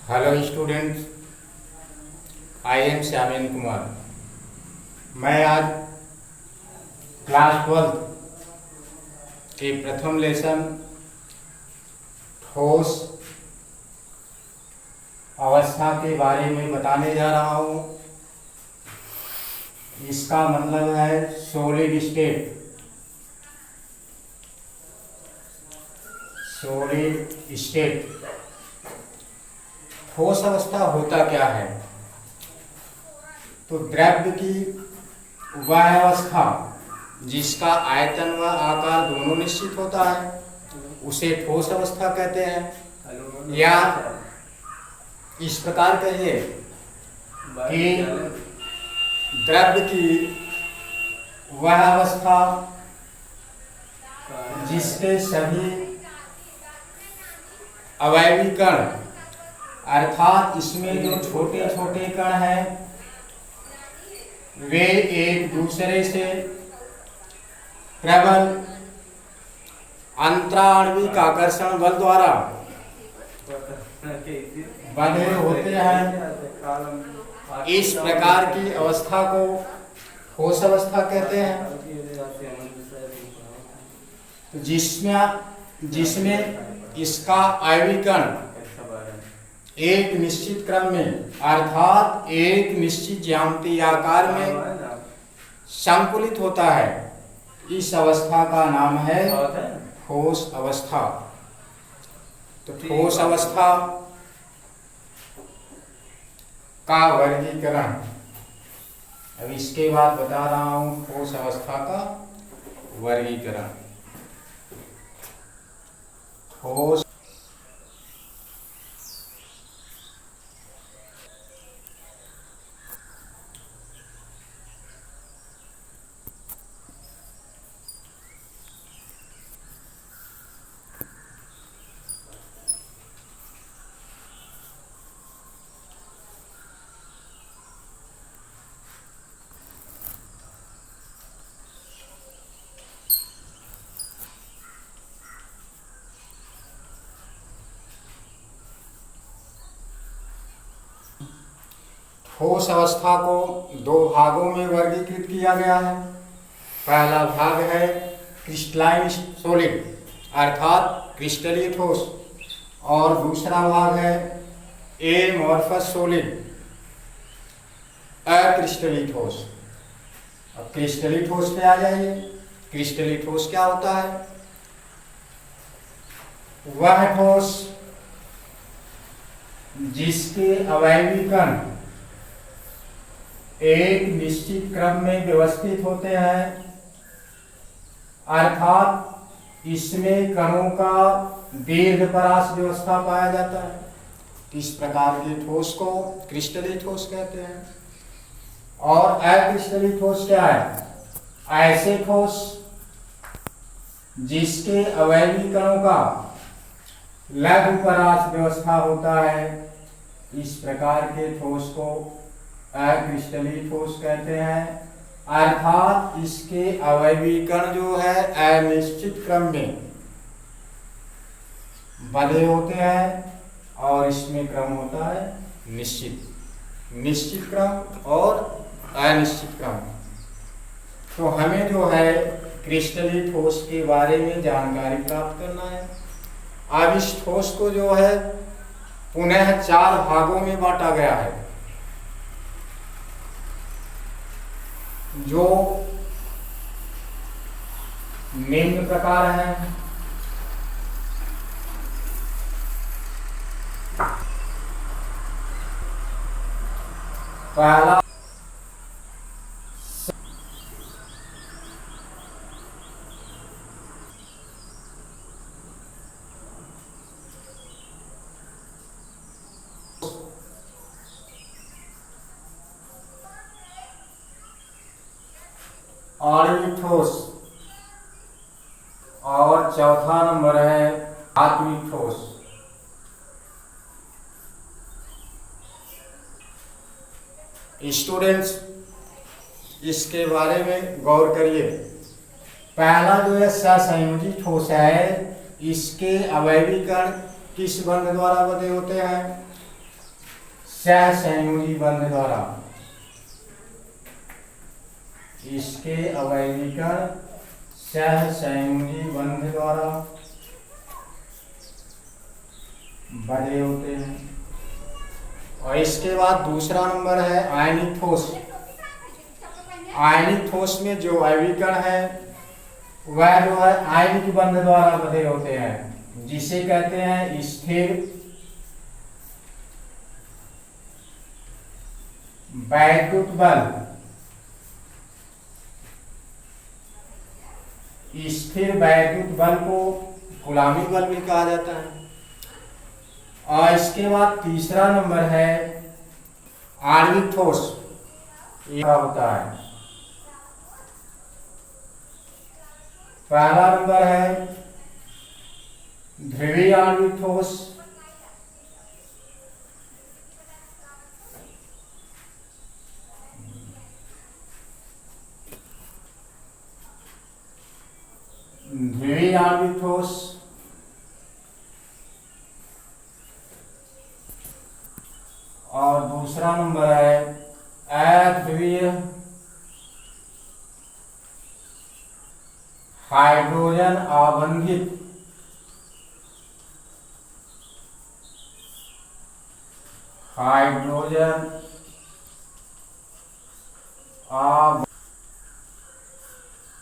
Hello students, I am Shyamen Kumar. मैं आज class 12 के प्रथम लेसन ठोस अवस्था के बारे में बताने जा रहा हूँ। इसका मतलब है सॉलिड स्टेट। सॉलिड स्टेट ठोस अवस्था होता क्या है? तो द्रव्य की वह अवस्था जिसका आयतन व आकार दोनों निश्चित होता है उसे ठोस अवस्था कहते हैं। या इस प्रकार कहिए कि द्रव्य की वह अवस्था जिसके सभी अवयवी कण अर्थात इसमें जो छोटे छोटे कण हैं वे एक दूसरे से प्रबल अंतराण्विक आकर्षण बल द्वारा बंधे होते हैं। इस प्रकार की अवस्था को ठोस अवस्था कहते हैं। तो जिसमें इसका आयनीकरण एक निश्चित क्रम में अर्थात एक निश्चित ज्यामितीय आकार में संकुलित होता है, इस अवस्था का नाम है ठोस अवस्था। तो ठोस अवस्था का वर्गीकरण अब इसके बाद बता रहा हूं। ठोस अवस्था का वर्गीकरण। ठोस ठोस अवस्था को दो भागों में वर्गीकृत किया गया है। पहला भाग है क्रिस्टलाइन सॉलिड अर्थात क्रिस्टलीय ठोस, और दूसरा भाग है एमॉर्फस सॉलिड अक्रिस्टलीय ठोस। अब क्रिस्टलीय ठोस पे आ जाइए। क्रिस्टलीय ठोस क्या होता है? वह ठोस जिसके अवयवी कण एक निश्चित क्रम में व्यवस्थित होते हैं अर्थात इसमें कणों का दीर्घपरास व्यवस्था पाया जाता है। इस प्रकार के ठोस को क्रिस्टलीय ठोस कहते हैं। और अक्रिस्टलीय ठोस क्या है? ऐसे ठोस जिसके अवयवी कणों का लघुपरास व्यवस्था होता है, इस प्रकार के ठोस को अक्रिस्टलीय ठोस कहते हैं। अर्थात इसके अवयवी कण जो है अनिश्चित क्रम में बंधे होते हैं और इसमें क्रम होता है निश्चित क्रम और अनिश्चित क्रम। तो हमें जो है क्रिस्टलीय ठोस के बारे में जानकारी प्राप्त करना है। अब इस ठोस को जो है पुनः 4 भागों में बांटा गया है, जो निम्न प्रकार है। पहला आणविक ठोस और चौथा नंबर है आत्मिक ठोस। स्टूडेंट्स, इसके बारे में गौर करिए। पहला जो है सहसंयोजी ठोस है, इसके अवयवी कण किस बंध द्वारा बंधे होते हैं? सहसंयोजी बंध द्वारा, इसके अवयवीकरण सहसंयोजी बंध द्वारा बने होते हैं। और इसके बाद दूसरा नंबर है आयनिक ठोस। आयनिक ठोस में जो अवयवीकरण है वह जो है आयनिक बंध द्वारा बने होते हैं, जिसे कहते हैं स्थिर वैद्युत बल। स्थिर वैद्युत बल को गुलामी बल भी कहा जाता है। और इसके बाद तीसरा नंबर है आणविक ठोस। क्या होता है? पहला नंबर है ध्रुवीय आणविक ठोस, ध्रुवीय आणविक ठोस। और दूसरा नंबर है अध्रुवीय हाइड्रोजन आबंधित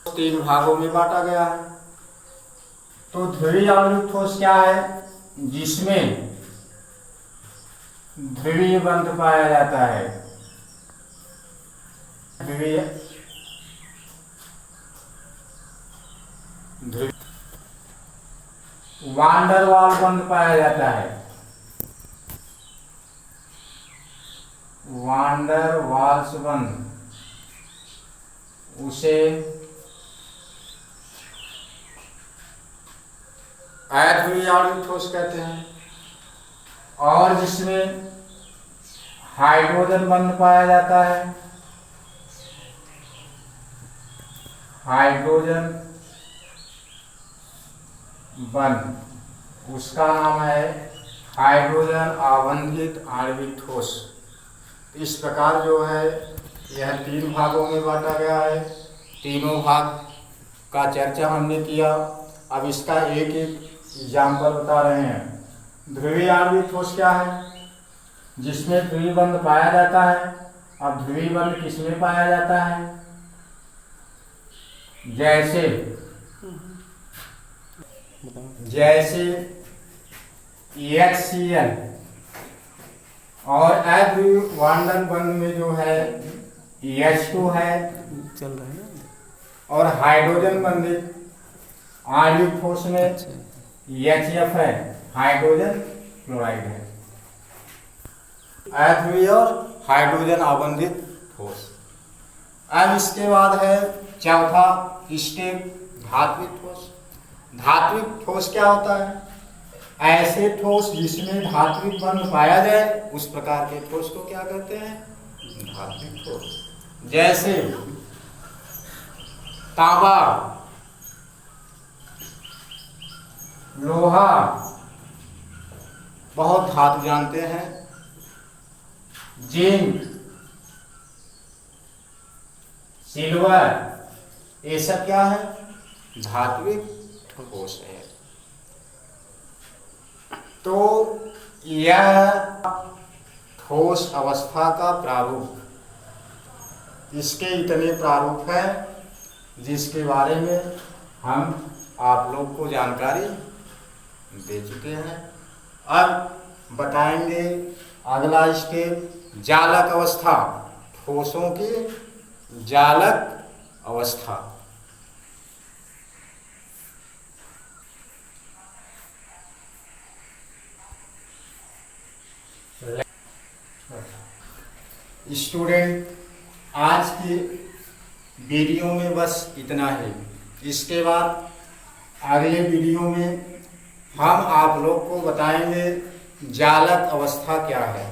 तीन भागों में बांटा गया है। तो ध्रुवीय आणविक ठोस क्या है? जिसमें ध्रुवीय बंध पाया जाता है। ध्रुवीय वान डेर वाल बंध पाया जाता है। वान डेर वाल्स बंध, उसे अध्रुवीय आणविक ठोस कहते हैं। और जिसमें हाइड्रोजन बंध पाया जाता है, हाइड्रोजन बंध, उसका नाम है हाइड्रोजन आबंधित आणविक ठोस। इस प्रकार जो है यह तीन भागों में बांटा गया है। तीनों भाग का चर्चा हमने किया। अब इसका एक एक एग्जाम्पल बता रहे हैं। ध्रुवीय आणविक ठोस क्या है? जिसमें ध्रुवीय बंध पाया जाता है। अब ध्रुवीय बंध किसमें पाया जाता है? जैसे HCl। और अध्रुवीय वान डेर बंध में जो है H2 है चल रहा है ना। और हाइड्रोजन बंधित आणविक ठोस में HF है, हाइड्रोजन क्लोराइड है। अध्रुवीय और हाइड्रोजन आबंधित ठोस। अब इसके बाद है चौथा स्टेप धात्विक ठोस। धात्विक ठोस क्या होता है? ऐसे ठोस जिसमें धात्विक बंध पाया जाए उस प्रकार के ठोस को क्या कहते हैं? धात्विक ठोस। जैसे तांबा, लोहा, बहुत धातु जानते हैं, जिंक, सिल्वर, ये सब क्या है? धात्विक ठोस है। तो यह ठोस अवस्था का प्रारूप, इसके इतने प्रारूप हैं जिसके बारे में हम आप लोग को जानकारी दे चुके हैं। अब बताएंगे अगला स्टेप जालक अवस्था, ठोसों की जालक अवस्था। स्टूडेंट, आज की वीडियो में बस इतना ही। इसके बाद अगले वीडियो में हम आप लोग को बताएंगे जालक अवस्था क्या है।